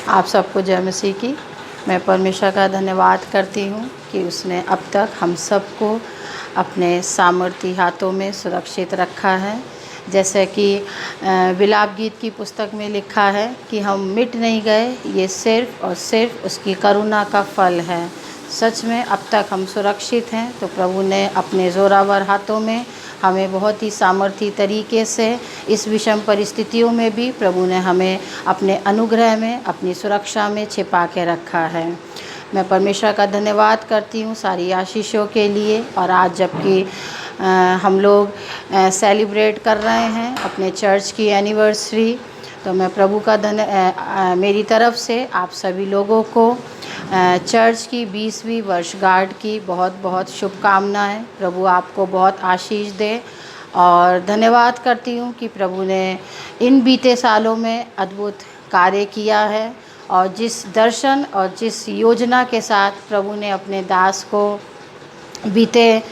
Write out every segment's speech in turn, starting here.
आप सबको जय मसीह की। मैं परमेश्वर का धन्यवाद करती हूँ कि उसने अब तक हम सबको अपने सामर्थी हाथों में सुरक्षित रखा है। जैसे कि विलाप गीत की पुस्तक में लिखा है कि हम मिट नहीं गए, ये सिर्फ़ और सिर्फ उसकी करुणा का फल है। सच में अब तक हम सुरक्षित हैं, तो प्रभु ने अपने ज़ोरावर हाथों में हमें बहुत ही सामर्थी तरीके से इस विषम परिस्थितियों में भी प्रभु ने हमें अपने अनुग्रह में, अपनी सुरक्षा में छिपा के रखा है। मैं परमेश्वर का धन्यवाद करती हूँ सारी आशीषों के लिए। और आज जबकि हम लोग सेलिब्रेट कर रहे हैं अपने चर्च की एनिवर्सरी, तो मैं प्रभु का मेरी तरफ से आप सभी लोगों को चर्च की 20वीं वर्षगांठ की बहुत बहुत शुभकामनाएं। प्रभु आपको बहुत आशीष दे। और धन्यवाद करती हूँ कि प्रभु ने इन बीते सालों में अद्भुत कार्य किया है, और जिस दर्शन और जिस योजना के साथ प्रभु ने अपने दास को बीते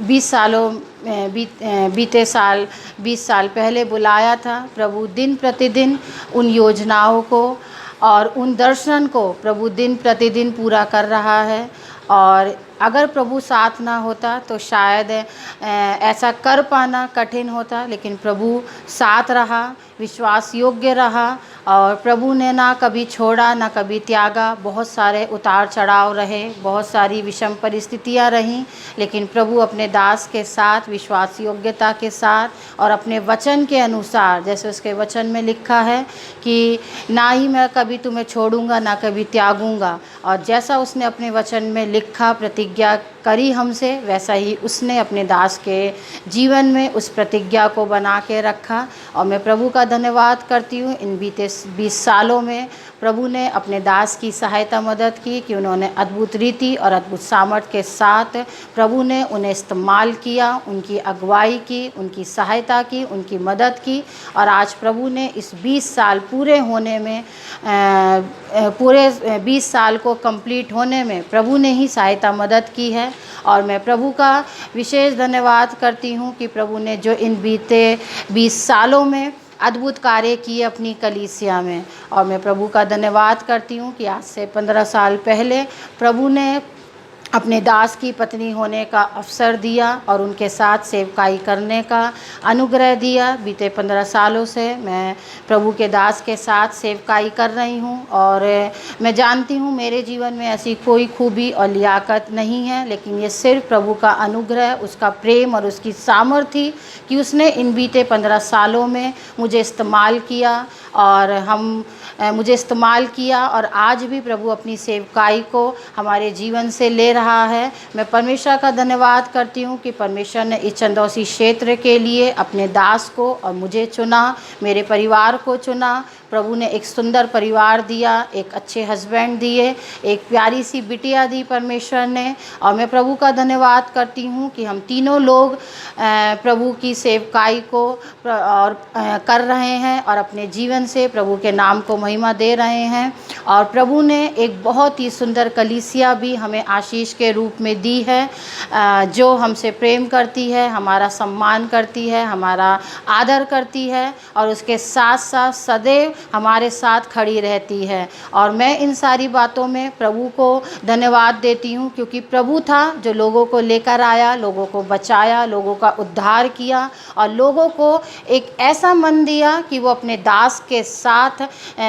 20 साल पहले बुलाया था, प्रभु दिन प्रतिदिन उन योजनाओं को और उन दर्शन को प्रभु दिन प्रतिदिन पूरा कर रहा है। और अगर प्रभु साथ ना होता तो शायद ऐसा कर पाना कठिन होता, लेकिन प्रभु साथ रहा, विश्वास योग्य रहा, और प्रभु ने ना कभी छोड़ा ना कभी त्यागा। बहुत सारे उतार चढ़ाव रहे, बहुत सारी विषम परिस्थितियां रहीं, लेकिन प्रभु अपने दास के साथ विश्वास योग्यता के साथ और अपने वचन के अनुसार, जैसे उसके वचन में लिखा है कि ना ही मैं कभी तुम्हें छोड़ूंगा ना कभी त्यागूंगा, और जैसा उसने अपने वचन में लिखा, प्रतिज्ञा करी हमसे, वैसा ही उसने अपने दास के जीवन में उस प्रतिज्ञा को बना के रखा। और मैं प्रभु का धन्यवाद करती हूँ इन बीते 20 सालों में प्रभु ने अपने दास की सहायता मदद की कि उन्होंने अद्भुत रीति और अद्भुत सामर्थ के साथ प्रभु ने उन्हें इस्तेमाल किया, उनकी अगुवाई की, उनकी सहायता की, उनकी मदद की। और आज प्रभु ने इस 20 साल पूरे होने में पूरे 20 साल को कंप्लीट होने में प्रभु ने ही सहायता मदद की है। और मैं प्रभु का विशेष धन्यवाद करती हूँ कि प्रभु ने जो इन बीते 20 सालों में अद्भुत कार्य किए अपनी कलीसिया में। और मैं प्रभु का धन्यवाद करती हूँ कि आज से 15 साल पहले प्रभु ने अपने दास की पत्नी होने का अवसर दिया और उनके साथ सेवकाई करने का अनुग्रह दिया। बीते 15 सालों से मैं प्रभु के दास के साथ सेवकाई कर रही हूँ, और मैं जानती हूँ मेरे जीवन में ऐसी कोई खूबी और लियाकत नहीं है, लेकिन ये सिर्फ प्रभु का अनुग्रह, उसका प्रेम और उसकी सामर्थ्य कि उसने इन बीते 15 सालों में मुझे इस्तेमाल किया और मुझे इस्तेमाल किया, और आज भी प्रभु अपनी सेवकाई को हमारे जीवन से ले रहा है। मैं परमेश्वर का धन्यवाद करती हूँ कि परमेश्वर ने इस चंदौसी क्षेत्र के लिए अपने दास को और मुझे चुना, मेरे परिवार को चुना। प्रभु ने एक सुंदर परिवार दिया, एक अच्छे हस्बैंड दिए, एक प्यारी सी बिटिया दी परमेश्वर ने। और मैं प्रभु का धन्यवाद करती हूँ कि हम तीनों लोग प्रभु की सेवकाई को कर रहे हैं और अपने जीवन से प्रभु के नाम को महिमा दे रहे हैं। और प्रभु ने एक बहुत ही सुंदर कलीसिया भी हमें आशीष के रूप में दी है, जो हमसे प्रेम करती है, हमारा सम्मान करती है, हमारा आदर करती है, और उसके साथ साथ सदैव हमारे साथ खड़ी रहती है। और मैं इन सारी बातों में प्रभु को धन्यवाद देती हूँ, क्योंकि प्रभु था जो लोगों को लेकर आया, लोगों को बचाया, लोगों का उद्धार किया, और लोगों को एक ऐसा मन दिया कि वो अपने दास के साथ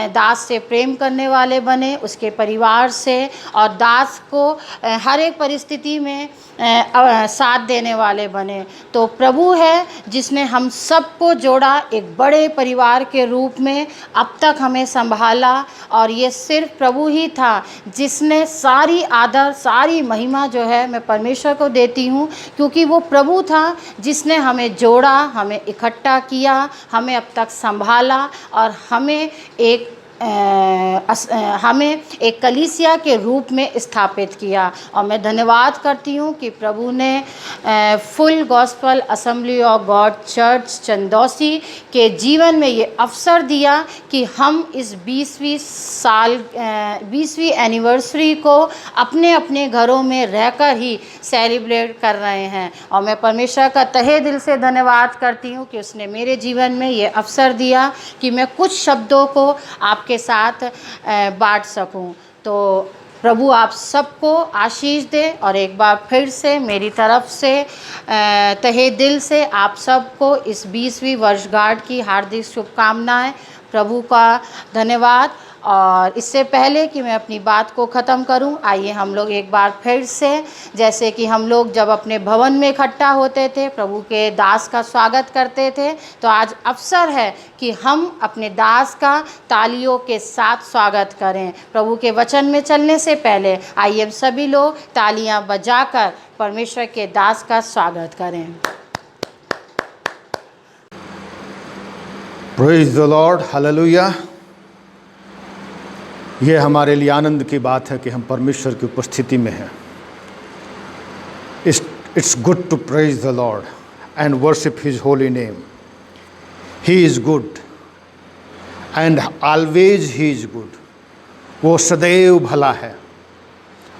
दास से प्रेम करने वाले बने, उसके परिवार से, और दास को हर एक परिस्थिति में साथ देने वाले बने। तो प्रभु है जिसने हम सबको जोड़ा एक बड़े परिवार के रूप में, अब तक हमें संभाला। और ये सिर्फ प्रभु ही था जिसने सारी आदर, सारी महिमा जो है मैं परमेश्वर को देती हूँ, क्योंकि वो प्रभु था जिसने हमें जोड़ा, हमें इकट्ठा किया, हमें अब तक संभाला, और हमें एक कलीसिया के रूप में स्थापित किया। और मैं धन्यवाद करती हूँ कि प्रभु ने full gospel assembly of God church Chandausi के जीवन में ये अवसर दिया कि हम इस 20वीं एनिवर्सरी को अपने अपने घरों में रहकर ही सेलिब्रेट कर रहे हैं। और मैं परमेश्वर का तहे दिल से धन्यवाद करती हूँ कि उसने मेरे जीवन में ये अवसर दिया कि मैं कुछ शब्दों को आपके आपके साथ बांट सकूं। तो प्रभु आप सबको आशीष दे। और एक बार फिर से मेरी तरफ से तहे दिल से आप सबको इस 20वीं वर्षगांठ की हार्दिक शुभकामनाएं। प्रभु का धन्यवाद। और इससे पहले कि मैं अपनी बात को ख़त्म करूं, आइए हम लोग एक बार फिर से, जैसे कि हम लोग जब अपने भवन में इकट्ठा होते थे, प्रभु के दास का स्वागत करते थे, तो आज अवसर है कि हम अपने दास का तालियों के साथ स्वागत करें। प्रभु के वचन में चलने से पहले आइए हम सभी लोग तालियां बजाकर परमेश्वर के दास का स्वागत करें। Praise the Lord, hallelujah. ये हमारे लिए आनंद की बात है कि हम परमेश्वर की उपस्थिति में हैं। It's good to praise the Lord and worship his holy name. He is good and always he is good. वो सदैव भला है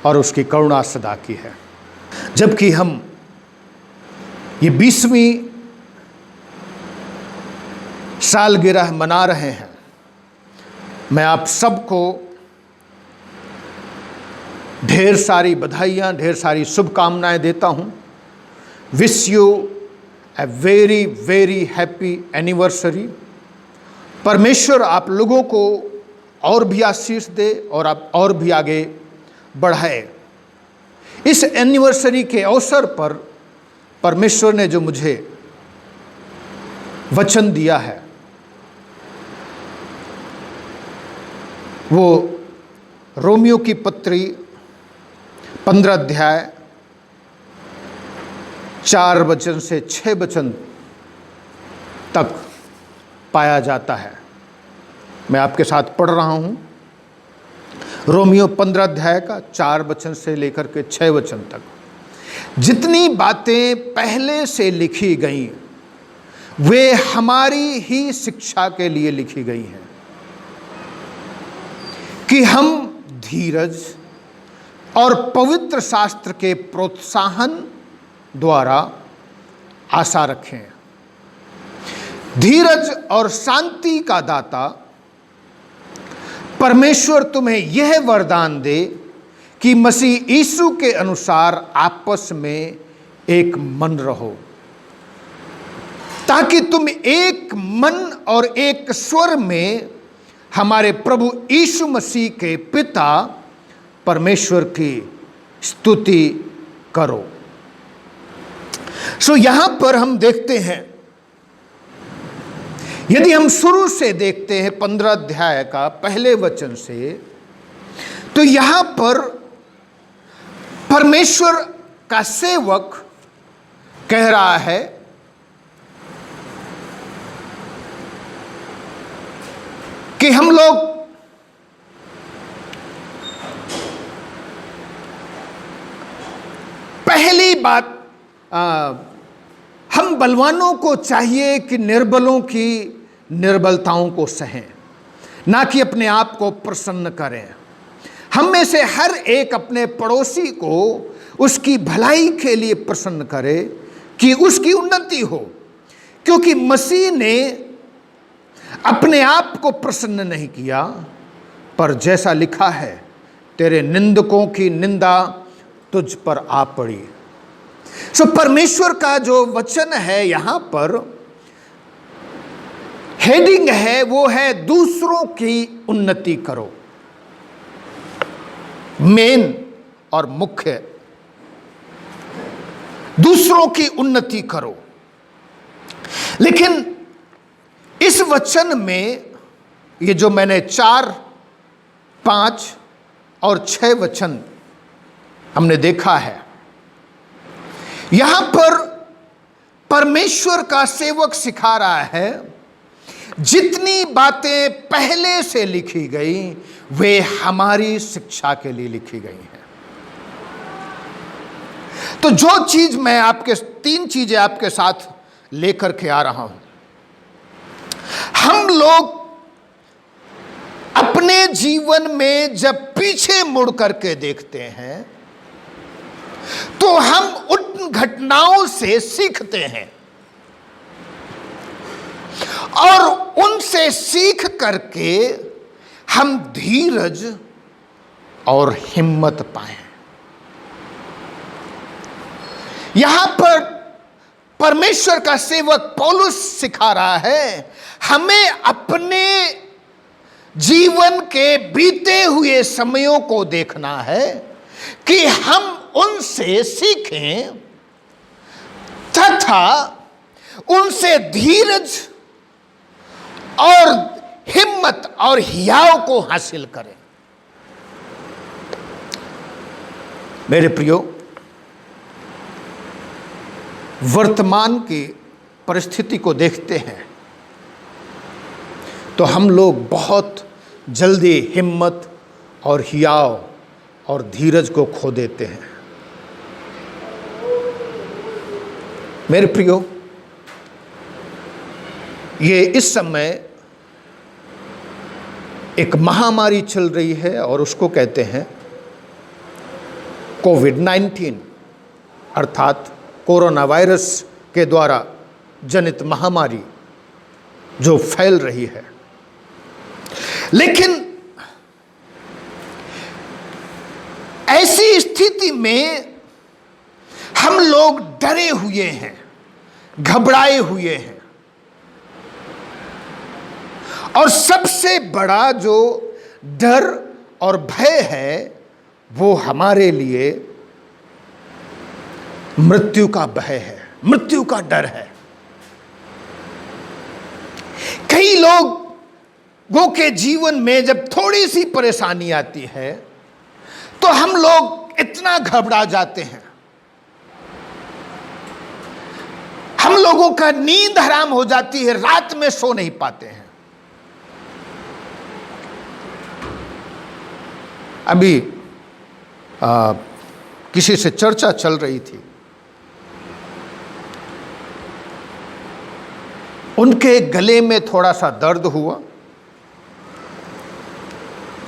और उसकी करुणा सदा की है। जबकि हम ये 20वीं सालगिरह मना रहे हैं, मैं आप सबको ढेर सारी बधाइयाँ, ढेर सारी शुभकामनाएं देता हूँ। Wish U a very very happy anniversary. परमेश्वर आप लोगों को और भी आशीष दे और आप और भी आगे बढ़ाए। इस एनिवर्सरी के अवसर पर परमेश्वर ने जो मुझे वचन दिया है, वो रोमियो की पत्री 15 अध्याय 4 वचन से 6 वचन तक पाया जाता है। मैं आपके साथ पढ़ रहा हूँ। रोमियो 15 अध्याय का 4 वचन से लेकर के 6 वचन तक। जितनी बातें पहले से लिखी गई वे हमारी ही शिक्षा के लिए लिखी गई हैं, कि हम धीरज और पवित्र शास्त्र के प्रोत्साहन द्वारा आशा रखें। धीरज और शांति का दाता परमेश्वर तुम्हें यह वरदान दे कि मसीह यीशु के अनुसार आपस में एक मन रहो, ताकि तुम एक मन और एक स्वर में हमारे प्रभु यीशु मसीह के पिता परमेश्वर की स्तुति करो। सो यहां पर हम देखते हैं, यदि हम शुरू से देखते हैं 15 अध्याय का पहले वचन से, तो यहां पर परमेश्वर का सेवक कह रहा है कि हम लोग पहली बात, हम बलवानों को चाहिए कि निर्बलों की निर्बलताओं को सहें, ना कि अपने आप को प्रसन्न करें। हम में से हर एक अपने पड़ोसी को उसकी भलाई के लिए प्रसन्न करे कि उसकी उन्नति हो, क्योंकि मसीह ने अपने आप को प्रसन्न नहीं किया, पर जैसा लिखा है, तेरे निंदकों की निंदा तुझ पर आ पड़ी। सो परमेश्वर का जो वचन है, यहां पर हेडिंग है, वो है दूसरों की उन्नति करो। मेन और मुख्य, दूसरों की उन्नति करो। लेकिन इस वचन में ये जो मैंने 4, 5 और 6 वचन हमने देखा है, यहां पर परमेश्वर का सेवक सिखा रहा है, जितनी बातें पहले से लिखी गई वे हमारी शिक्षा के लिए लिखी गई हैं। तो जो चीज मैं आपके 3 चीजें आपके साथ लेकर के आ रहा हूं। हम लोग अपने जीवन में जब पीछे मुड़ करके देखते हैं तो हम उन घटनाओं से सीखते हैं और उनसे सीख करके हम धीरज और हिम्मत पाएं। यहां पर परमेश्वर का सेवक पौलुस सिखा रहा है, हमें अपने जीवन के बीते हुए समयों को देखना है कि हम उनसे सीखें तथा उनसे धीरज और हिम्मत और हियाव को हासिल करें। मेरे प्रियो, वर्तमान की परिस्थिति को देखते हैं तो हम लोग बहुत जल्दी हिम्मत और हियाव और धीरज को खो देते हैं। मेरे प्रियो, ये इस समय एक महामारी चल रही है और उसको कहते हैं कोविड-19, अर्थात कोरोना वायरस के द्वारा जनित महामारी जो फैल रही है। लेकिन ऐसी स्थिति में हम लोग डरे हुए हैं, घबराए हुए हैं, और सबसे बड़ा जो डर और भय है वो हमारे लिए मृत्यु का भय है, मृत्यु का डर है। कई लोगों के जीवन में जब थोड़ी सी परेशानी आती है तो हम लोग इतना घबरा जाते हैं, हम लोगों का नींद हराम हो जाती है, रात में सो नहीं पाते हैं। अभी किसी से चर्चा चल रही थी, उनके गले में थोड़ा सा दर्द हुआ,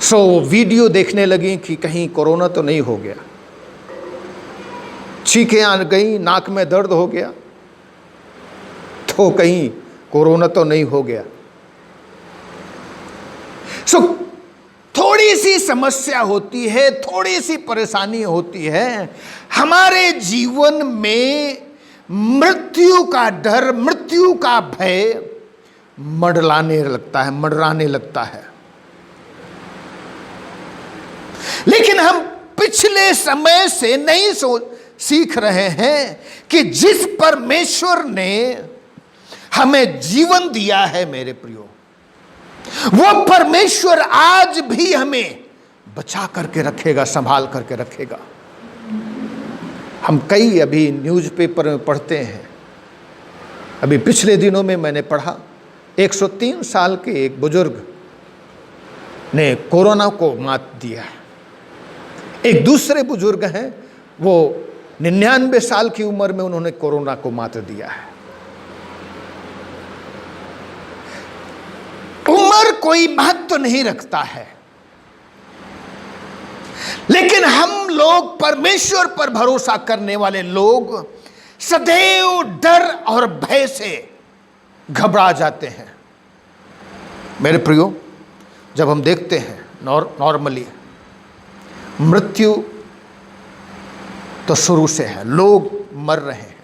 सो वीडियो देखने लगी कि कहीं कोरोना तो नहीं हो गया। छींकें आ गई, नाक में दर्द हो गया तो कहीं कोरोना तो नहीं हो गया। सो थोड़ी सी समस्या होती है, थोड़ी सी परेशानी होती है, हमारे जीवन में मृत्यु का डर, मृत्यु का भय मंडराने लगता है। लेकिन हम पिछले समय से नहीं सीख रहे हैं कि जिस परमेश्वर ने हमें जीवन दिया है, मेरे प्रियो, वो परमेश्वर आज भी हमें बचा करके रखेगा, संभाल करके रखेगा। हम कई अभी न्यूज़पेपर में पढ़ते हैं, अभी पिछले दिनों में मैंने पढ़ा 103 साल के एक बुजुर्ग ने कोरोना को मात दिया है। एक दूसरे बुजुर्ग हैं, वो 99 साल की उम्र में उन्होंने कोरोना को मात दिया है। उम्र कोई महत्व नहीं रखता है, लेकिन हम लोग परमेश्वर पर भरोसा करने वाले लोग सदैव डर और भय से घबरा जाते हैं। मेरे प्रियो, जब हम देखते हैं नॉर्मली मृत्यु तो शुरू से है, लोग मर रहे हैं।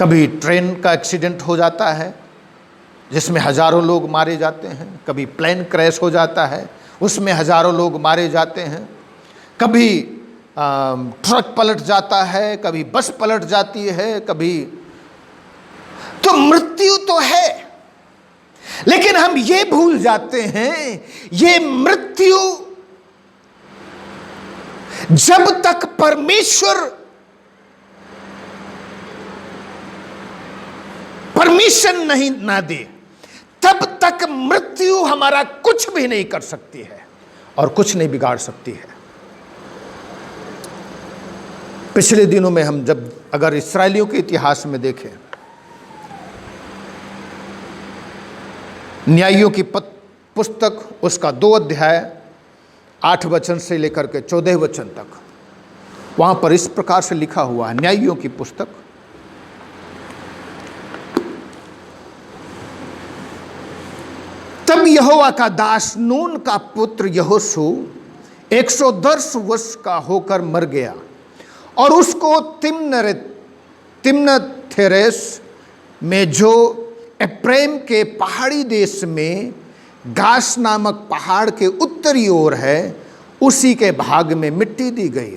कभी ट्रेन का एक्सीडेंट हो जाता है जिसमें हजारों लोग मारे जाते हैं, कभी प्लेन क्रैश हो जाता है उसमें हजारों लोग मारे जाते हैं, कभी ट्रक पलट जाता है, कभी बस पलट जाती है, कभी तो मृत्यु तो है। लेकिन हम ये भूल जाते हैं, ये मृत्यु जब तक परमेश्वर परमिशन नहीं ना दे तब तक मृत्यु हमारा कुछ भी नहीं कर सकती है और कुछ नहीं बिगाड़ सकती है। पिछले दिनों में हम जब अगर इस्राएलियों के इतिहास में देखें, न्यायियों की पुस्तक उसका 2 अध्याय 8 वचन से लेकर के 14 वचन तक, वहां पर इस प्रकार से लिखा हुआ है, न्यायियों की पुस्तक तब यहोवा का दास नून का पुत्र यहोशू 110 वर्ष का होकर मर गया और उसको तिम्नथेरेस में जो एप्रैम के पहाड़ी देश में गाश नामक पहाड़ के उत्तरी ओर है उसी के भाग में मिट्टी दी गई।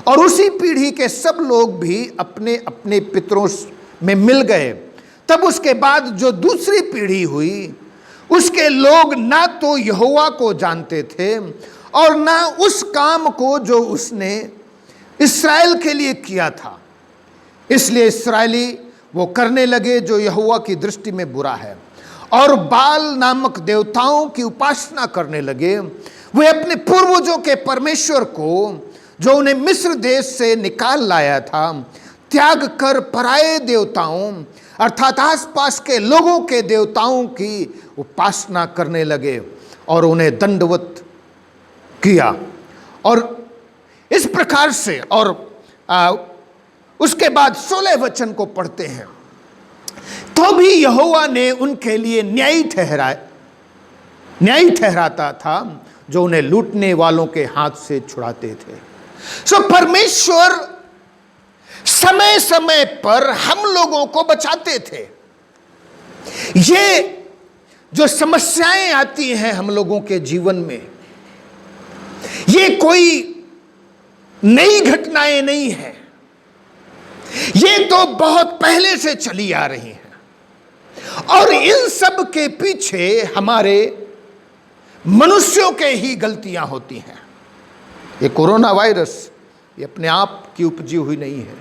और उसी पीढ़ी के सब लोग भी अपने अपने पितरों में मिल गए। तब उसके बाद जो दूसरी पीढ़ी हुई उसके लोग ना तो यहोवा को जानते थे और ना उस काम को जो उसने इस्राएल के लिए किया था। इसलिए इस्राएली वो करने लगे जो यहोवा की दृष्टि में बुरा है और बाल नामक देवताओं की उपासना करने लगे। वे अपने पूर्वजों के परमेश्वर को जो उन्हें मिस्र देश से निकाल लाया था त्याग कर पराये देवताओं अर्थात आसपास के लोगों के देवताओं की उपासना करने लगे और उन्हें दंडवत किया। और इस प्रकार से और उसके बाद 16 वचन को पढ़ते हैं। तो भी यहोवा ने उनके लिए न्यायी ठहराता था जो उन्हें लूटने वालों के हाथ से छुड़ाते थे। सो परमेश्वर समय समय पर हम लोगों को बचाते थे। ये जो समस्याएं आती हैं हम लोगों के जीवन में, ये कोई नई घटनाएं नहीं है, ये तो बहुत पहले से चली आ रही हैं। और इन सब के पीछे हमारे मनुष्यों के ही गलतियां होती हैं। ये कोरोना वायरस ये अपने आप की उपजी हुई नहीं है,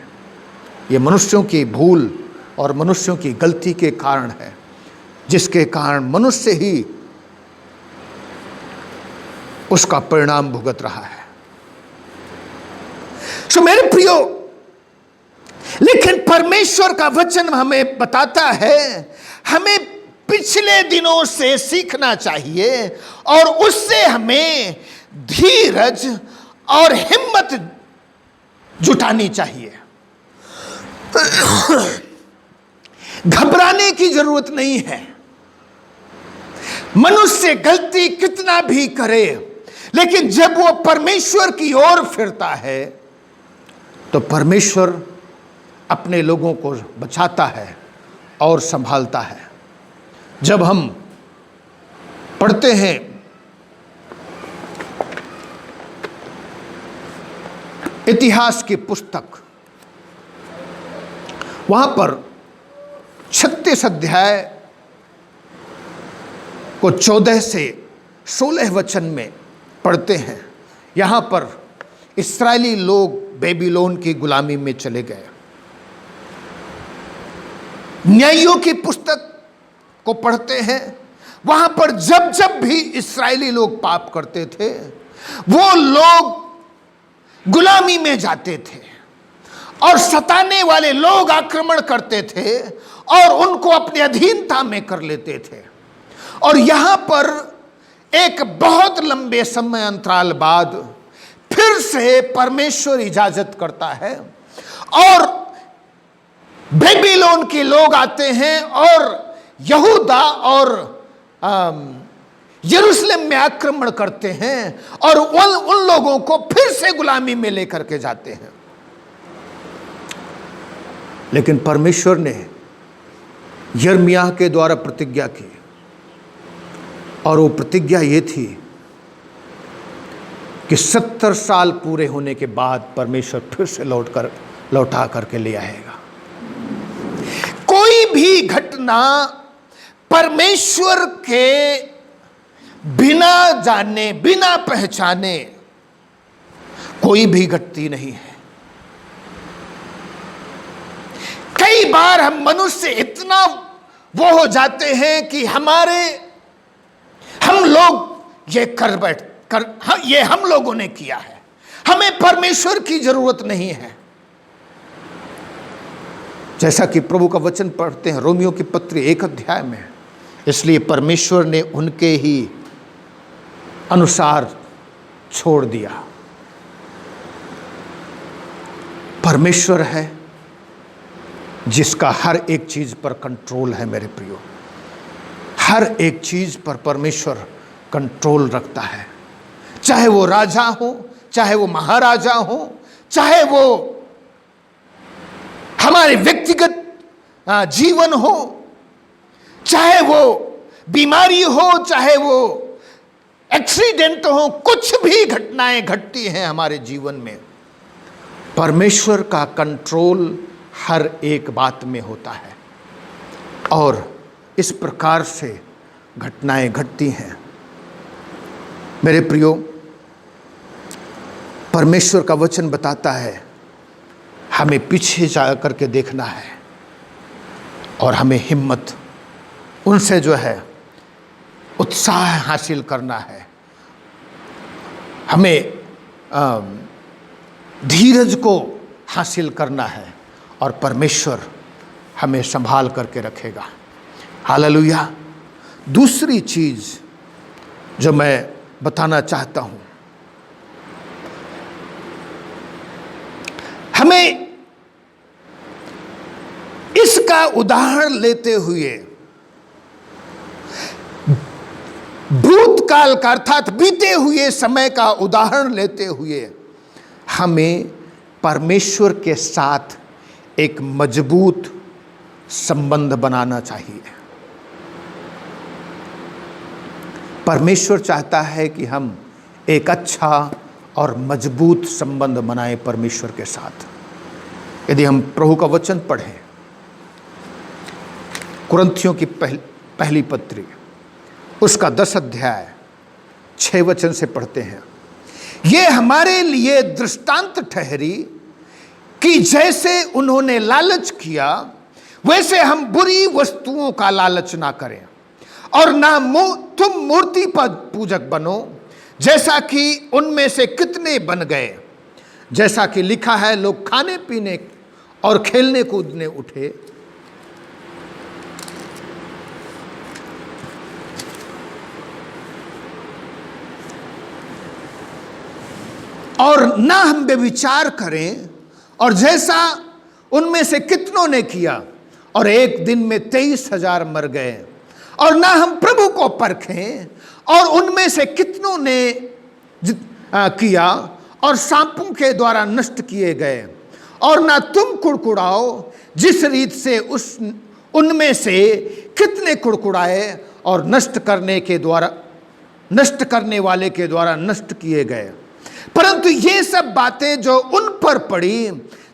ये मनुष्यों की भूल और मनुष्यों की गलती के कारण है, जिसके कारण मनुष्य ही उसका परिणाम भुगत रहा है। सो मेरे प्रियो, लेकिन परमेश्वर का वचन हमें बताता है हमें पिछले दिनों से सीखना चाहिए और उससे हमें धीरज और हिम्मत जुटानी चाहिए। घबराने की जरूरत नहीं है। मनुष्य गलती कितना भी करे, लेकिन जब वो परमेश्वर की ओर फिरता है तो परमेश्वर अपने लोगों को बचाता है और संभालता है। जब हम पढ़ते हैं इतिहास की पुस्तक, वहां पर 36 अध्याय को 14 से 16 वचन में पढ़ते हैं। यहां पर इस्राएली लोग बेबीलोन की गुलामी में चले गए। न्यायियों की पुस्तक को पढ़ते हैं, वहां पर जब जब भी इस्राएली लोग पाप करते थे वो लोग गुलामी में जाते थे और सताने वाले लोग आक्रमण करते थे और उनको अपनी अधीनता में कर लेते थे। और यहां पर एक बहुत लंबे समय अंतराल बाद फिर से परमेश्वर इजाजत करता है और बेबीलोन के लोग आते हैं और यहूदा और यरूशलेम में आक्रमण करते हैं और उन लोगों को फिर से गुलामी में लेकर के जाते हैं। लेकिन परमेश्वर ने यिर्मयाह के द्वारा प्रतिज्ञा की और वो प्रतिज्ञा ये थी कि 70 साल पूरे होने के बाद परमेश्वर फिर से लौटा करके ले आएगा। कोई भी घटना परमेश्वर के बिना जाने बिना पहचाने कोई भी घटती नहीं है। कई बार हम मनुष्य इतना वो हो जाते हैं कि हम लोग ये ये हम लोगों ने किया है, हमें परमेश्वर की जरूरत नहीं है। जैसा कि प्रभु का वचन पढ़ते हैं रोमियो की पत्री 1 अध्याय में, इसलिए परमेश्वर ने उनके ही अनुसार छोड़ दिया। परमेश्वर है जिसका हर एक चीज पर कंट्रोल है। मेरे प्रियो, हर एक चीज पर परमेश्वर कंट्रोल रखता है, चाहे वो राजा हो, चाहे वो महाराजा हो, चाहे वो हमारे व्यक्तिगत जीवन हो, चाहे वो बीमारी हो, चाहे वो एक्सीडेंट हो, कुछ भी घटनाएं घटती हैं हमारे जीवन में, परमेश्वर का कंट्रोल हर एक बात में होता है और इस प्रकार से घटनाएं घटती हैं। मेरे प्रियो, परमेश्वर का वचन बताता है हमें पीछे जा करके देखना है और हमें हिम्मत, उनसे जो है उत्साह हासिल करना है, हमें धीरज को हासिल करना है और परमेश्वर हमें संभाल करके रखेगा। हालेलुया। दूसरी चीज जो मैं बताना चाहता हूं, हमें इसका उदाहरण लेते हुए भूतकाल का अर्थात बीते हुए समय का उदाहरण लेते हुए हमें परमेश्वर के साथ एक मजबूत संबंध बनाना चाहिए। परमेश्वर चाहता है कि हम एक अच्छा और मजबूत संबंध बनाएं परमेश्वर के साथ। यदि हम प्रभु का वचन पढ़ें, कुरिन्थियों की पहली पत्री उसका 10 अध्याय 6 वचन से पढ़ते हैं, ये हमारे लिए दृष्टांत ठहरी कि जैसे उन्होंने लालच किया वैसे हम बुरी वस्तुओं का लालच ना करें और ना तुम मूर्ति पूजक बनो जैसा कि उनमें से कितने बन गए। जैसा कि लिखा है, लोग खाने पीने और खेलने कूदने उठे, और ना हम व्यभिचार करें और जैसा उनमें से कितनों ने किया और एक दिन में 23,000 मर गए। और ना हम प्रभु को परखें और उनमें से कितनों ने किया और सांपों के द्वारा नष्ट किए गए। और ना तुम कुड़कुड़ाओ जिस रीत से उनमें से कितने कुड़कुड़ाए और नष्ट करने वाले के द्वारा नष्ट किए गए। परंतु ये सब बातें जो उन पर पड़ी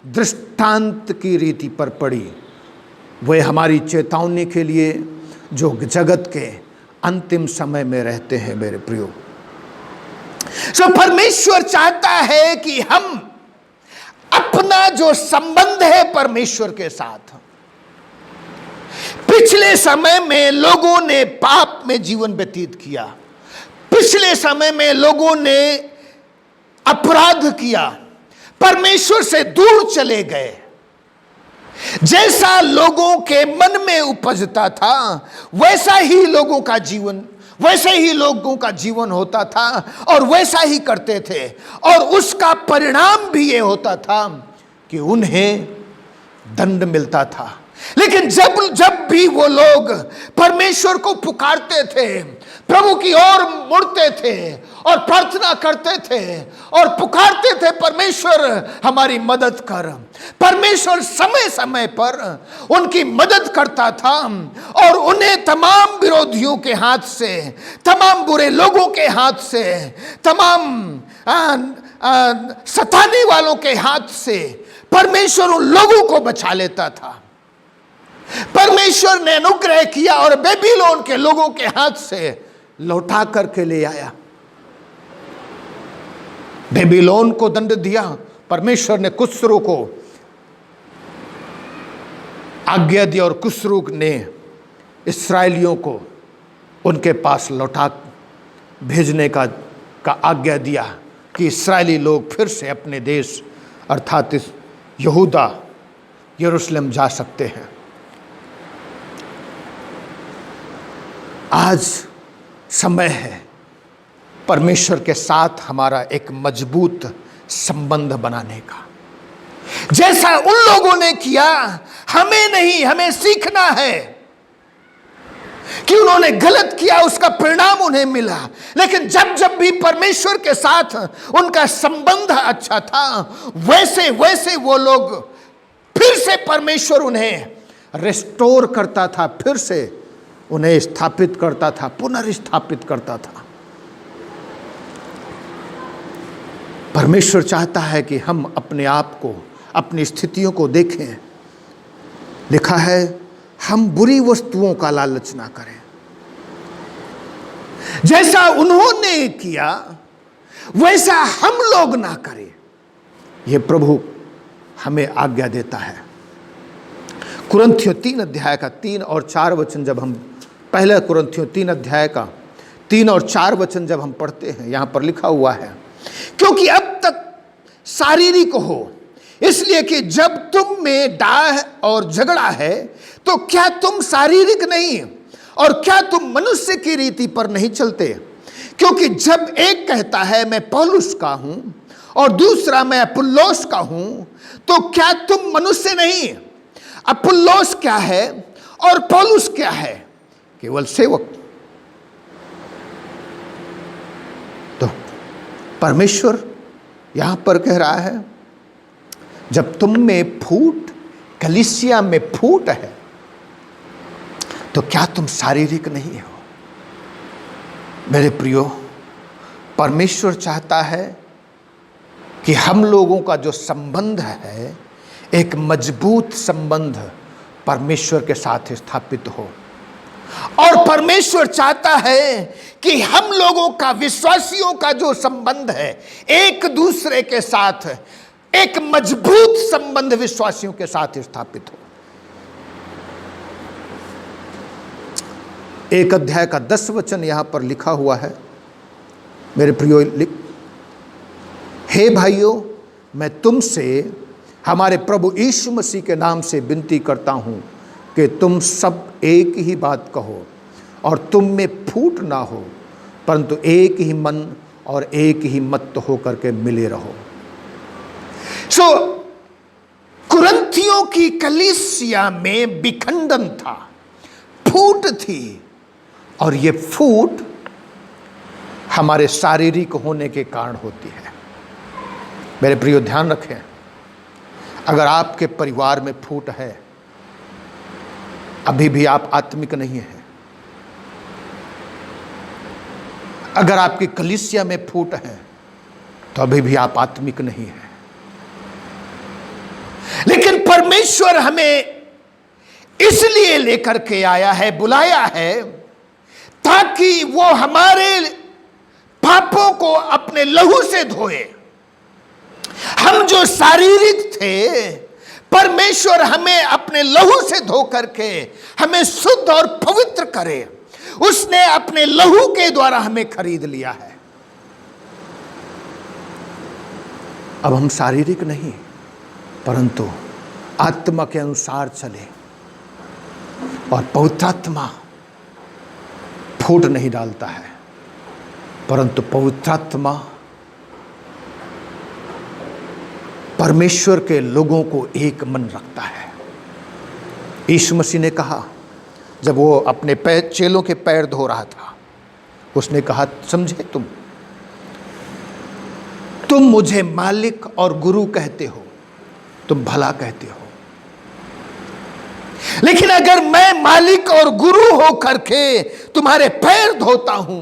दृष्टांत की रीति पर पड़ी, वे हमारी चेतावनी के लिए जो जगत के अंतिम समय में रहते हैं। मेरे प्रियो, परमेश्वर चाहता है कि हम अपना जो संबंध है परमेश्वर के साथ, पिछले समय में लोगों ने पाप में जीवन व्यतीत किया, पिछले समय में लोगों ने अपराध किया, परमेश्वर से दूर चले गए। जैसा लोगों के मन में उपजता था वैसा ही लोगों का जीवन होता था और वैसा ही करते थे, और उसका परिणाम भी ये होता था कि उन्हें दंड मिलता था। लेकिन जब भी वो लोग परमेश्वर को पुकारते थे, प्रभु की ओर मुड़ते थे और प्रार्थना करते थे और पुकारते थे, परमेश्वर हमारी मदद कर, परमेश्वर समय समय पर उनकी मदद करता था और उन्हें तमाम विरोधियों के हाथ से, तमाम बुरे लोगों के हाथ से, तमाम सताने वालों के हाथ से परमेश्वर उन लोगों को बचा लेता था। परमेश्वर ने अनुग्रह किया और बेबीलोन के लोगों के हाथ से लौटा करके ले आया। बेबीलोन को दंड दिया, परमेश्वर ने कुस्रू को आज्ञा दी और कुस्रू ने इस्राएलियों को उनके पास लौटा भेजने का आज्ञा दिया कि इस्राएली लोग फिर से अपने देश अर्थात इस यहूदा यरूशलेम जा सकते हैं। आज समय है परमेश्वर के साथ हमारा एक मजबूत संबंध बनाने का। जैसा उन लोगों ने किया, हमें नहीं, हमें सीखना है। कि उन्होंने गलत किया, उसका परिणाम उन्हें मिला। लेकिन जब जब भी परमेश्वर के साथ उनका संबंध अच्छा था, वैसे वैसे वो लोग फिर से परमेश्वर उन्हें रिस्टोर करता था, फिर से उन्हें स्थापित करता था, पुनर्स्थापित करता था। परमेश्वर चाहता है कि हम अपने आप को, अपनी स्थितियों को देखें। लिखा है, हम बुरी वस्तुओं का लालच ना करें। जैसा उन्होंने किया वैसा हम लोग ना करें, यह प्रभु हमें आज्ञा देता है। कुरिन्थियों 3 अध्याय का 3 और 4 वचन जब हम, पहले कुरिन्थियों 3 अध्याय का 3 और 4 वचन जब हम पढ़ते हैं, यहां पर लिखा हुआ है, क्योंकि अब तक शारीरिक हो, इसलिए कि जब तुम में डाह और झगड़ा है तो क्या तुम शारीरिक नहीं, और क्या तुम मनुष्य की रीति पर नहीं चलते? क्योंकि जब एक कहता है मैं पौलुस का हूं और दूसरा मैं अपुल्लोस का हूं, तो क्या तुम मनुष्य नहीं? अपुल्लोस क्या है और पौलुस क्या है? केवल सेवक। तो परमेश्वर यहां पर कह रहा है, जब तुम में फूट, कलीसिया में फूट है, तो क्या तुम शारीरिक नहीं हो? मेरे प्रियो, परमेश्वर चाहता है कि हम लोगों का जो संबंध है, एक मजबूत संबंध परमेश्वर के साथ स्थापित हो। और परमेश्वर चाहता है कि हम लोगों का, विश्वासियों का जो संबंध है, एक दूसरे के साथ एक मजबूत संबंध विश्वासियों के साथ स्थापित हो। 1 अध्याय का 10 वचन यहां पर लिखा हुआ है। मेरे प्रियो, हे भाइयों, मैं तुमसे हमारे प्रभु यीशु मसीह के नाम से विनती करता हूं कि तुम सब एक ही बात कहो और तुम में फूट ना हो, परंतु एक ही मन और एक ही मत होकर के मिले रहो। कुरिन्थियों की कलीसिया में विखंडन था, फूट थी, और ये फूट हमारे शारीरिक होने के कारण होती है। मेरे प्रियो, ध्यान रखें, अगर आपके परिवार में फूट है, अभी भी आप आत्मिक नहीं हैं। अगर आपकी कलीसिया में फूट है, तो अभी भी आप आत्मिक नहीं हैं। लेकिन परमेश्वर हमें इसलिए लेकर के आया है, बुलाया है, ताकि वो हमारे पापों को अपने लहू से धोए। हम जो शारीरिक थे, परमेश्वर हमें अपने लहू से धो करके हमें शुद्ध और पवित्र करे। उसने अपने लहू के द्वारा हमें खरीद लिया है। अब हम शारीरिक नहीं, परंतु आत्मा के अनुसार चले, और पवित्र आत्मा फूट नहीं डालता है, परंतु पवित्र आत्मा परमेश्वर के लोगों को एक मन रखता है। यीशु मसीह ने कहा, जब वो अपने चेलों के पैर धो रहा था, उसने कहा, समझे तुम मुझे मालिक और गुरु कहते हो, तुम भला कहते हो, लेकिन अगर मैं मालिक और गुरु हो करके तुम्हारे पैर धोता हूं,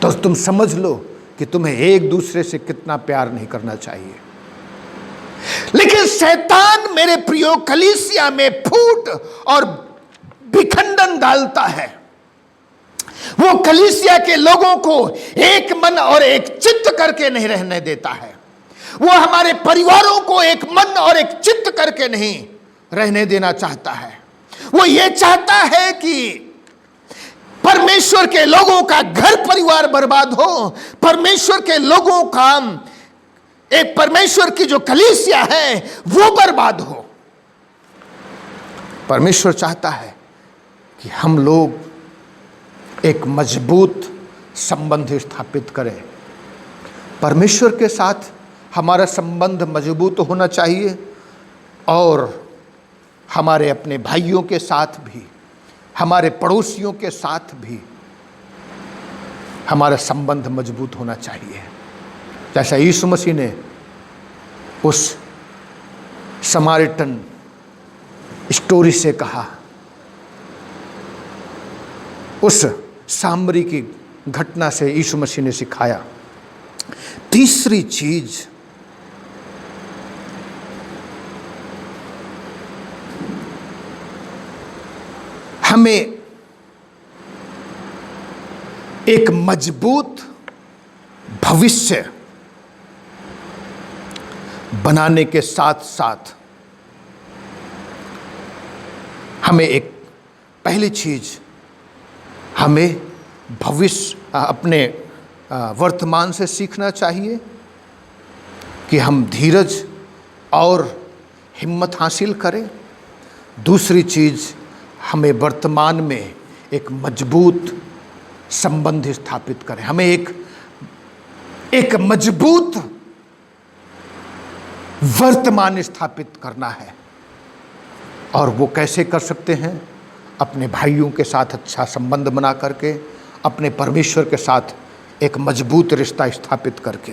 तो तुम समझ लो कि तुम्हें एक दूसरे से कितना प्यार नहीं करना चाहिए। लेकिन शैतान, मेरे प्रियो, कलीसिया में फूट और विखंडन डालता है। वो कलीसिया के लोगों को एक मन और एक चित्त करके नहीं रहने देता है। वो हमारे परिवारों को एक मन और एक चित्त करके नहीं रहने देना चाहता है। वो ये चाहता है कि परमेश्वर के लोगों का घर परिवार बर्बाद हो, परमेश्वर के लोगों का, एक परमेश्वर की जो कलीसिया है वो बर्बाद हो। परमेश्वर चाहता है कि हम लोग एक मजबूत संबंध स्थापित करें। परमेश्वर के साथ हमारा संबंध मजबूत होना चाहिए, और हमारे अपने भाइयों के साथ भी हमारे पड़ोसियों के साथ भी हमारा संबंध मजबूत होना चाहिए। जैसा यीशु मसीह ने उस समारिटन स्टोरी से कहा, उस सामरी की घटना से यीशु मसीह ने सिखाया। तीसरी चीज, हमें एक मजबूत भविष्य बनाने के साथ साथ हमें एक पहली चीज, हमें भविष्य अपने वर्तमान से सीखना चाहिए कि हम धीरज और हिम्मत हासिल करें। दूसरी चीज, हमें वर्तमान में एक मजबूत संबंध स्थापित करें। हमें एक मजबूत वर्तमान स्थापित करना है। और वो कैसे कर सकते हैं? अपने भाइयों के साथ अच्छा संबंध बना करके, अपने परमेश्वर के साथ एक मजबूत रिश्ता स्थापित करके।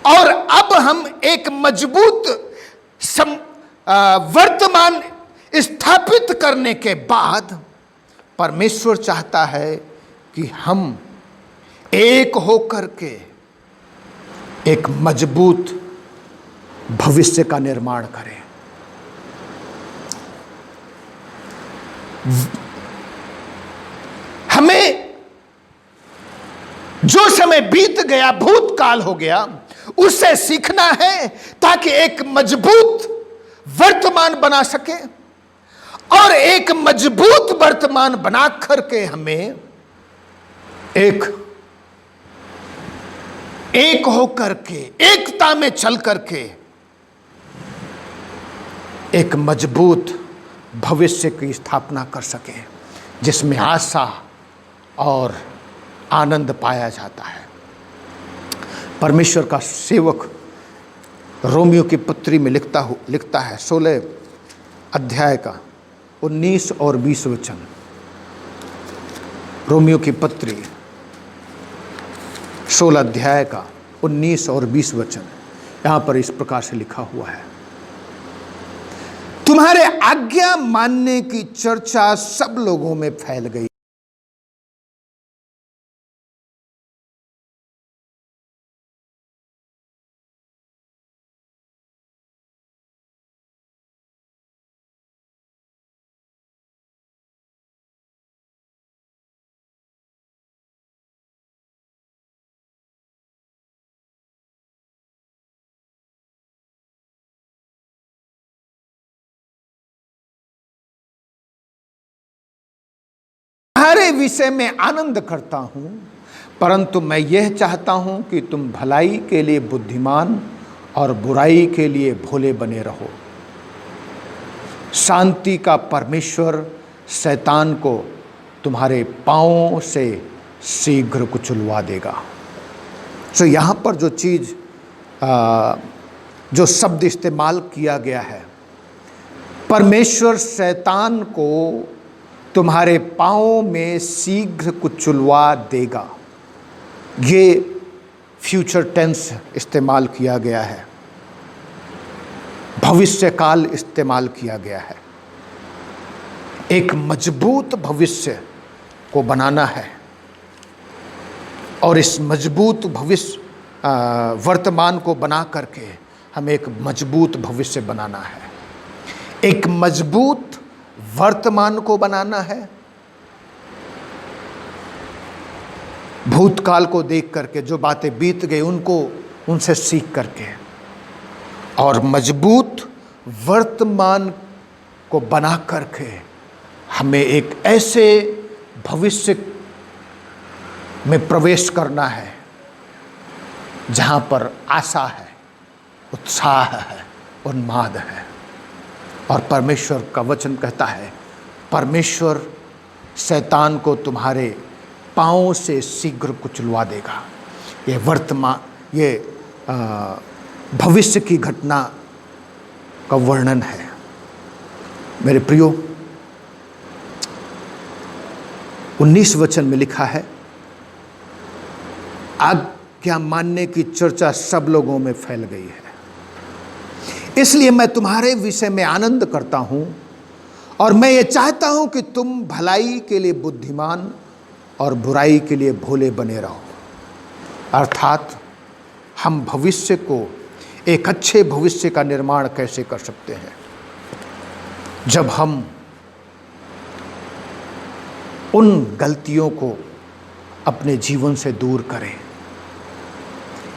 और अब हम एक मजबूत वर्तमान स्थापित करने के बाद परमेश्वर चाहता है कि हम एक होकर के एक मजबूत भविष्य का निर्माण करें। हमें जो समय बीत गया, भूतकाल हो गया, उससे सीखना है ताकि एक मजबूत वर्तमान बना सके। और एक मजबूत वर्तमान बना करके हमें एक होकर के, एकता में चल करके एक मजबूत भविष्य की स्थापना कर सके, जिसमें आशा और आनंद पाया जाता है। परमेश्वर का सेवक रोमियो की पत्री में लिखता है 16 अध्याय का 19 और 20 वचन। रोमियो की पत्री 16 अध्याय का 19 और 20 वचन, यहां पर इस प्रकार से लिखा हुआ है, तुम्हारे आज्ञा मानने की चर्चा सब लोगों में फैल गई। तुम्हारे विषय में आनंद करता हूं, परंतु मैं यह चाहता हूं कि तुम भलाई के लिए बुद्धिमान और बुराई के लिए भोले बने रहो। शांति का परमेश्वर शैतान को तुम्हारे पांवों से शीघ्र कुचलवा देगा। तो यहाँ पर जो चीज़ जो शब्द इस्तेमाल किया गया है, परमेश्वर शैतान को तुम्हारे पांवों में शीघ्र कुचलवा देगा, ये फ्यूचर टेंस इस्तेमाल किया गया है, भविष्य काल इस्तेमाल किया गया है। एक मजबूत भविष्य को बनाना है और इस मजबूत भविष्य वर्तमान को बना करके हमें एक मजबूत भविष्य बनाना है। एक मजबूत वर्तमान को बनाना है, भूतकाल को देख करके, जो बातें बीत गई उनसे सीख करके, और मजबूत वर्तमान को बना करके हमें एक ऐसे भविष्य में प्रवेश करना है जहाँ पर आशा है, उत्साह है, उन्माद है। और परमेश्वर का वचन कहता है, परमेश्वर शैतान को तुम्हारे पांवों से शीघ्र कुचलवा देगा। ये भविष्य की घटना का वर्णन है। मेरे प्रियो, 19 वचन में लिखा है, आज्ञा मानने की चर्चा सब लोगों में फैल गई है, इसलिए मैं तुम्हारे विषय में आनंद करता हूं और मैं ये चाहता हूं कि तुम भलाई के लिए बुद्धिमान और बुराई के लिए भोले बने रहो। अर्थात हम भविष्य को, एक अच्छे भविष्य का निर्माण कैसे कर सकते हैं, जब हम उन गलतियों को अपने जीवन से दूर करें,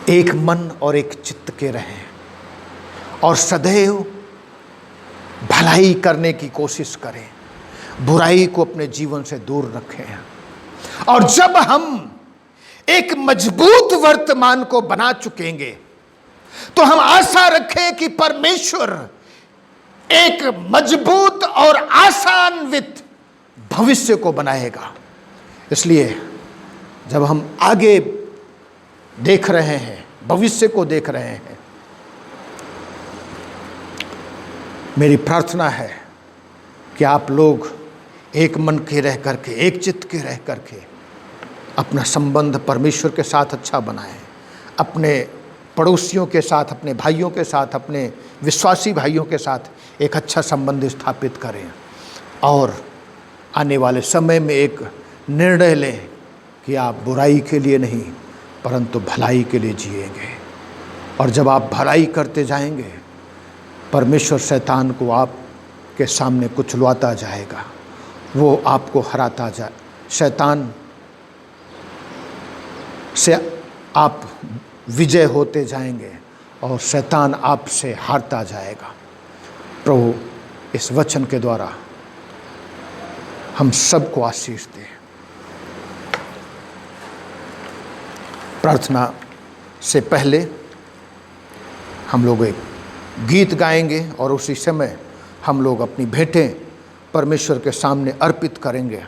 एक मन और एक चित्त के रहें और सदैव भलाई करने की कोशिश करें, बुराई को अपने जीवन से दूर रखें। और जब हम एक मजबूत वर्तमान को बना चुकेंगे तो हम आशा रखें कि परमेश्वर एक मजबूत और आशान्वित भविष्य को बनाएगा। इसलिए जब हम आगे देख रहे हैं, भविष्य को देख रहे हैं, मेरी प्रार्थना है कि आप लोग एक मन के रह करके, एक चित्त के रह करके अपना संबंध परमेश्वर के साथ अच्छा बनाएं, अपने पड़ोसियों के साथ, अपने भाइयों के साथ, अपने विश्वासी भाइयों के साथ एक अच्छा संबंध स्थापित करें और आने वाले समय में एक निर्णय लें कि आप बुराई के लिए नहीं परंतु भलाई के लिए जिएंगे। और जब आप भलाई करते जाएंगे, परमेश्वर शैतान को आपके सामने कुचलवाता जाएगा, वो आपको हराता जाए, शैतान से आप विजय होते जाएंगे और शैतान आपसे हारता जाएगा। प्रभु इस वचन के द्वारा हम सबको आशीष दे। प्रार्थना से पहले हम लोग एक गीत गाएंगे और उसी समय हम लोग अपनी भेंटें परमेश्वर के सामने अर्पित करेंगे।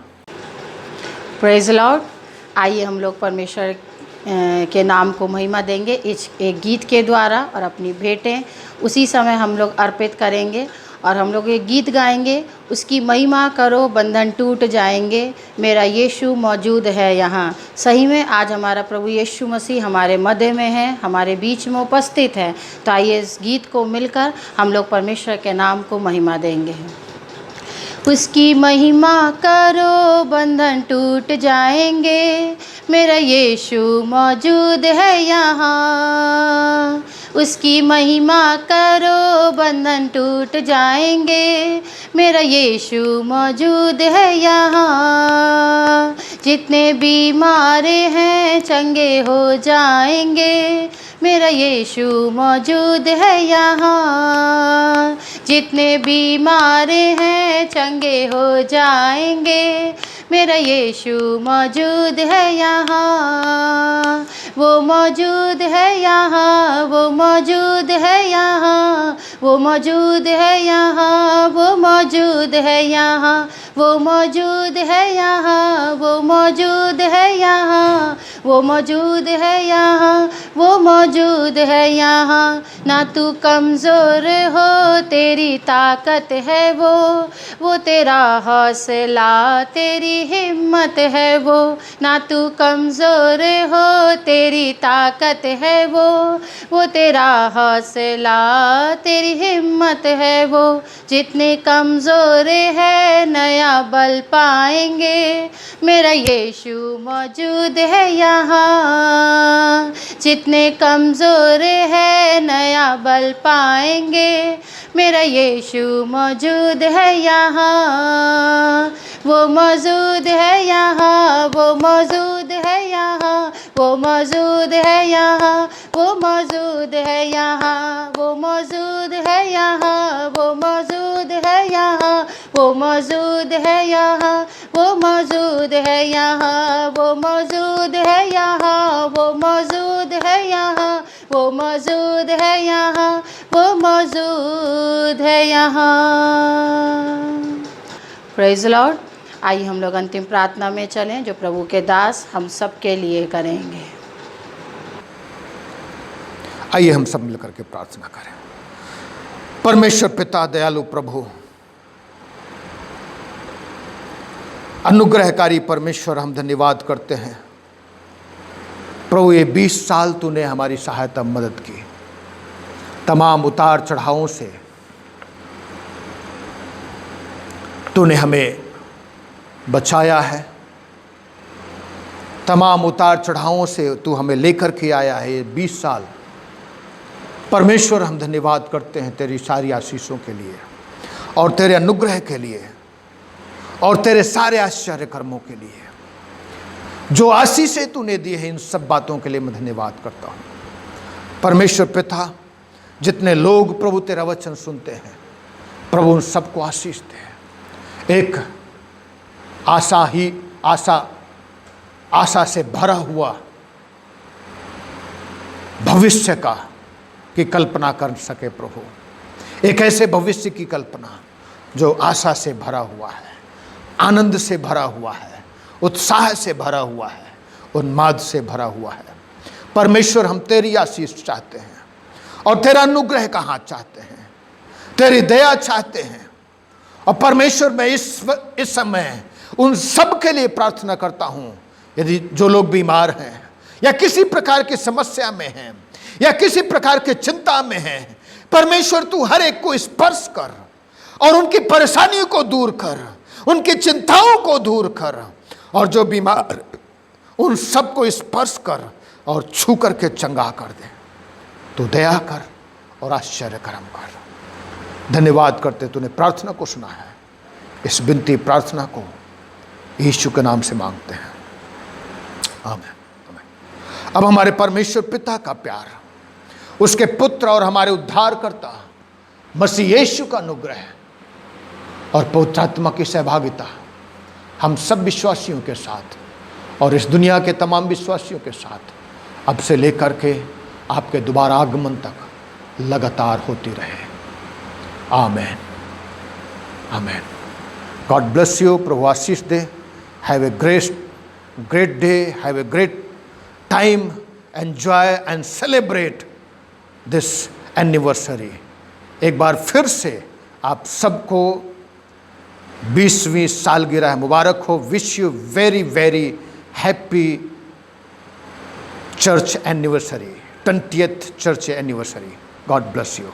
Praise Lord. आइए हम लोग परमेश्वर के नाम को महिमा देंगे इस एक गीत के द्वारा और अपनी भेंटें उसी समय हम लोग अर्पित करेंगे और हम लोग एक गीत गाएंगे, उसकी महिमा करो बंधन टूट जाएंगे, मेरा यीशु मौजूद है यहाँ। सही में आज हमारा प्रभु यीशु मसीह हमारे मध्य में है, हमारे बीच में उपस्थित है। तो आइए इस गीत को मिलकर हम लोग परमेश्वर के नाम को महिमा देंगे। उसकी महिमा करो बंधन टूट जाएंगे, मेरा यीशु मौजूद है यहाँ। उसकी महिमा करो बंधन टूट जाएंगे, मेरा यीशु मौजूद है यहाँ। जितने बीमार हैं चंगे हो जाएंगे, मेरा यीशु मौजूद है यहाँ। जितने बीमार हैं चंगे हो जाएंगे, मेरा यीशु मौजूद है यहाँ। वो मौजूद है यहाँ, वो मौजूद है यहाँ, वो मौजूद है यहाँ, वो मौजूद है यहाँ, वो मौजूद है यहाँ, वो मौजूद है यहाँ, वो मौजूद है यहाँ, वो मौजूद है यहाँ। ना तू कमज़ोर हो, तेरी ताकत है वो तेरा हौसला, तेरी हिम्मत है वो। ना तू कमज़ोर हो, तेरी ताकत है वो तेरा हौसला, तेरी हिम्मत है वो। जितने कमज़ोर है नया बल पाएंगे, मेरा यीशु मौजूद है यहाँ। जितने कमज़ोर है नया बल पाएंगे, मेरा यीशु मौजूद है यहाँ। वो मौजूद है यहाँ, वो मौजूद है यहाँ, वो मौजूद है यहाँ, वो मौजूद है यहाँ, वो मौजूद है यहाँ, वो मौजूद है यहाँ, वो मौजूद है यहाँ, वो मौजूद है यहाँ, वो मौजूद है यहाँ, वो मौजूद है यहाँ, वो मौजूद है यहाँ, वो मौजूद है यहाँ। Praise Lord. आइए हम लोग अंतिम प्रार्थना में चलें जो प्रभु के दास हम सब के लिए करेंगे। आइए हम सब मिलकर के प्रार्थना करें। परमेश्वर पिता दयालु प्रभु, अनुग्रहकारी परमेश्वर, हम धन्यवाद करते हैं प्रभु, ये 20 साल तूने हमारी सहायता मदद की। तमाम उतार चढ़ावों से तूने हमें बचाया है, तमाम उतार चढ़ावों से तू हमें लेकर के आया है ये 20 साल। परमेश्वर, हम धन्यवाद करते हैं तेरी सारी आशीषों के लिए और तेरे अनुग्रह के लिए और तेरे सारे आश्चर्य कर्मों के लिए। जो आशीषें तूने दी है, इन सब बातों के लिए मैं धन्यवाद करता हूँ। परमेश्वर पिता, जितने लोग प्रभु तेरा वचन सुनते हैं, प्रभु उन सबको आशीष दे। एक आशा से भरा हुआ भविष्य का की कल्पना कर सके प्रभु। एक ऐसे भविष्य की कल्पना जो आशा से भरा हुआ है, आनंद से भरा हुआ है, उत्साह से भरा हुआ है, उन्माद से भरा हुआ है। परमेश्वर, हम तेरी आशीष चाहते हैं और तेरा अनुग्रह का हाथ चाहते हैं, तेरी दया चाहते हैं। और परमेश्वर, मैं इस समय उन सब के लिए प्रार्थना करता हूँ, यदि जो लोग बीमार हैं या किसी प्रकार की समस्या में हैं या किसी प्रकार की चिंता में हैं, परमेश्वर तू हर एक को स्पर्श कर और उनकी परेशानियों को दूर कर, उनकी चिंताओं को दूर कर, और जो बीमार उन सबको स्पर्श कर और छू करके चंगा कर दे। तू दया कर और आश्चर्य कर्म कर। धन्यवाद करते तूने प्रार्थना को सुना है। इस विनती प्रार्थना को यीशु के नाम से मांगते हैं, आमीन। अब हमारे परमेश्वर पिता का प्यार, उसके पुत्र और हमारे उद्धारकर्ता मसीह यीशु का अनुग्रह और पवित्र आत्मा की सहभागिता हम सब विश्वासियों के साथ और इस दुनिया के तमाम विश्वासियों के साथ अब से लेकर के आपके दोबारा आगमन तक लगातार होती रहे, आमीन, आमीन। God bless you. Prabhu Ashish they. Have a great day, have a great time, enjoy and celebrate this anniversary. एक बार फिर से आप सबको 20वीं सालगिरह मुबारक हो। Wish you very very happy church anniversary, 20th church anniversary. God bless you.